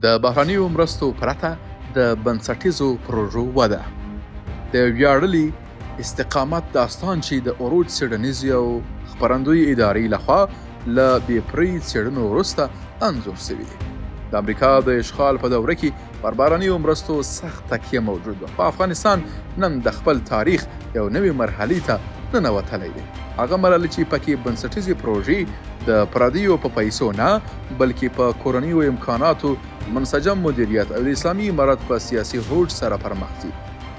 د بهرنیو مرستو پرته د بنسټیزو پروژو وده د ویاړلي استقامت داستان چې د اوروج څېړنیزې او خپرندویي ادارې لخوا له بې پرې څېړنو وروسته انځور شوي دي. د امریکا د اشغال په دوره کې پر بهرنیو مرستو سخت تکیه موجود و. په افغانستان نن د خپل تاریخ یو نوې مرحلې ته ننوتلی دی. هغه مرحله چې پکې بنسټیزې پروژې د پردیو په پیسو نه بلکې په کورنیو امکاناتو، منسجم مدیریت او د اسلامي امارت په سیاسي هوډ سره پرمخ ځي.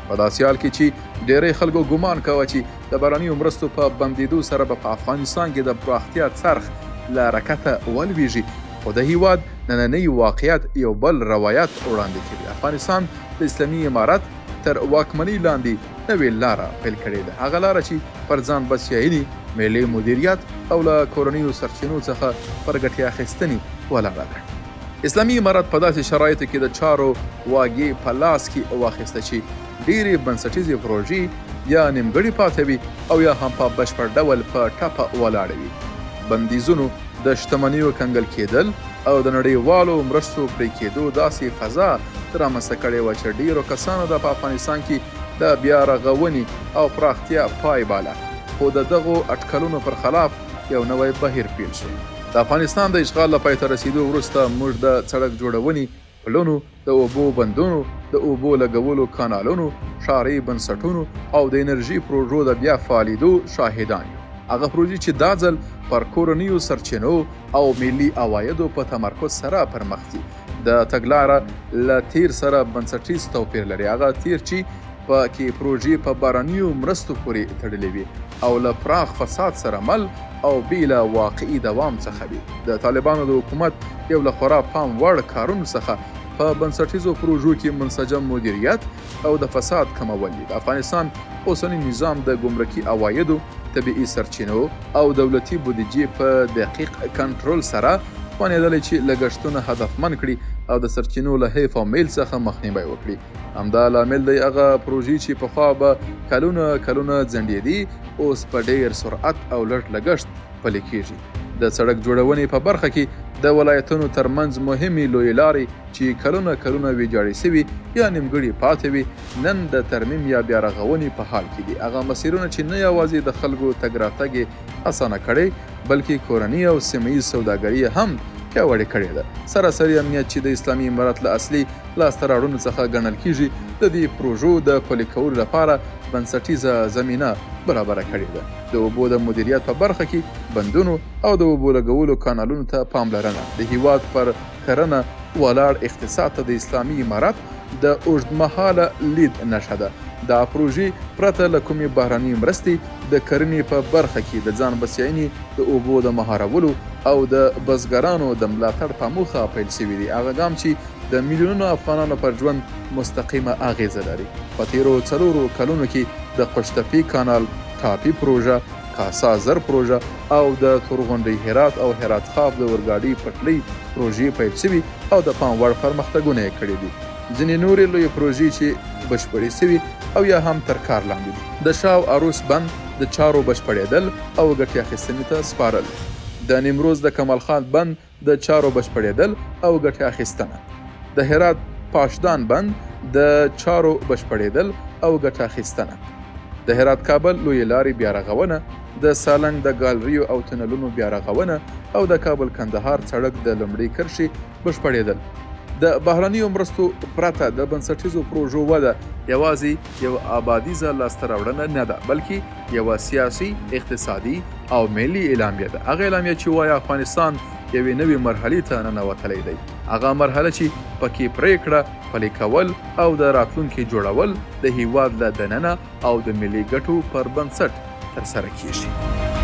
په داسې حال کې چې ډېری خلکو ګمان کوه چې د بهرنیو مرستو په بندېدو سره به په افغانستان کې د پراختیا څرخ له حرکته ولویږي، خو د هیواد نننی واقعیت یو بل روایت وړاندې کوي. افغانستان د اسلامي امارت تر واکمنۍ لاندې نوې لاره پیل کړې ده. هغه لاره چې پر ځان بسیاینې، ملي مدیریت او له کورنیو سرچینو څخه پر ګټې اخیستنې ولاړه ده. اسلامي امارت په داسې شرایطو کې د چارو واګې په لاس کې واخیسته چې ډېرې بنسټیزې پروژې یا نیمګړې پاتې وي او یا هم په بشپړ ډول په ټپه ولاړې وي. بندیزونو د شتمنیو کنګل کېدل او د نړیوالو مرستو پرې کېدو داسې فضا رامنځته کړې وه چې ډېرو کسانو د په افغانستان کې د بیا رغونې او پراختیا پای باله، خو د دغو اټکلونو پر خلاف یو نوی بهیر پیل شو. د افغانستان د اشغال له پای ته رسیدو وروسته موږ د سړک جوړونې، پلونو، د اوبو بندونو، د اوبو لګولو کانالونو، ښاري بنسټونو او د انرژي پروژو د بیا فعالېدو شاهدان یو. هغه پروژې چې دا ځل پر کورنیو سرچینو او ملي عوایدو په تمرکز سره پرمخ ځي. د تګلاره له تیر سره بنسټیز توپیر لري. هغه تیر چې پکې پروژې په بهرنیو مرستو پورې تړلې وي او له پراخ فساد سره مل او بې له واقعي دوام څخه وي. د طالبانو د حکومت یو له خورا پام وړ کارونو څخه په بنسټیزو پروژو کې منسجم مدیریت او د فساد کمول دي. د افغانستان اوسنی نظام د ګمرکي عوایدو، طبیعي سرچینو او دولتي بودیجې په دقیق کنټرول سره توانېدلی چې لګښتونه هدفمند کړي او د سرچینو له حیف او میل څخه مخنیوی وکړي. همدا لامل دی هغه پروژې چې پخوا به کلونه ځنډېدي اوس په ډېر سرعت او لږ لګښت پلي کېږي. د سړک جوړونې په برخه کې د ولایتونو ترمنځ مهمې لویې لارې چې کلونه ویجاړې سوي یا نیمګړې پاتې وي نن د ترمیم یا بیا رغونې په حال کې دي. هغه مسیرونه چې نه یوازې د خلکو تګ راتګ یې اسانه کړی بلکې کورني او سیمه ییز سوداګري هم پیاوړې کړې ده. سراسري امنیت چې د اسلامي امارت له اصلي لاسته راوړنو څخه ګڼل کېږي د دې پروژو د پلي کولو لپاره بنسټیزه زمینه برابره کړې ده. د اوبو د مدیریت په برخه کې بندونو او د اوبو لګولو کانالونو ته پاملرنه د هیواد پر کرنه ولاړ اقتصاد ته د اسلامي امارت د اوږدمهاله لید نښه ده. دا پروژې پرته له کومې بهرنۍ مرستې د کرنې په برخه کې د ځان بسیاینې، د اوبو د مهارولو او د بزګرانو د ملاتړ په موخه پیل شوي دي. هغه ګام چې د میلیونونو افغانانو پر ژوند مستقیمه اغیزه لري. په تیرو 4 کلونو کې د قشتپي کانال، ټاپي پروژه، کاسا زر پروژه او د تورغونډۍ هرات او هرات خاف د اورګاډي پټلۍ پروژې پیل شوي او د پام وړ پرمختګونه یې کړي دي. ځینې نورې لویې پروژې چې بشپړې شوي او یا هم تر کار لاندې دي. د شاو عروس بند د چارو بشپړېدل او ګټې اخیستنې ته سپارل. د نیمروز د کمال خان بند د چارو بشپړېدل او ګټې اخیستنه. د هرات پاشدان بند د چارو بشپړېدل او ګټه اخیستنه. د هرات کابل لویې لارې بیا رغونه، د سالنګ د ګالریو او تونلونو بیا رغونه او د کابل کندهار سړک د لومړۍ کرښې بشپړېدل. د بهرنیو مرستو پرته د بنسټیزو پروژو وده یوازې یو آبادیزه لاسته راوړنه نه ده بلکې یوه سیاسي، اقتصادي او ملي اعلامیه ده. هغه اعلامیه چې وایي افغانستان یوې نوې مرحلې ته ننوتلی دی. هغه مرحله چې پکې پریکړه، پلي کول او د راتلونکي جوړول د هیواد له دننه او د ملي ګټو پر بنسټ ترسره کیږي.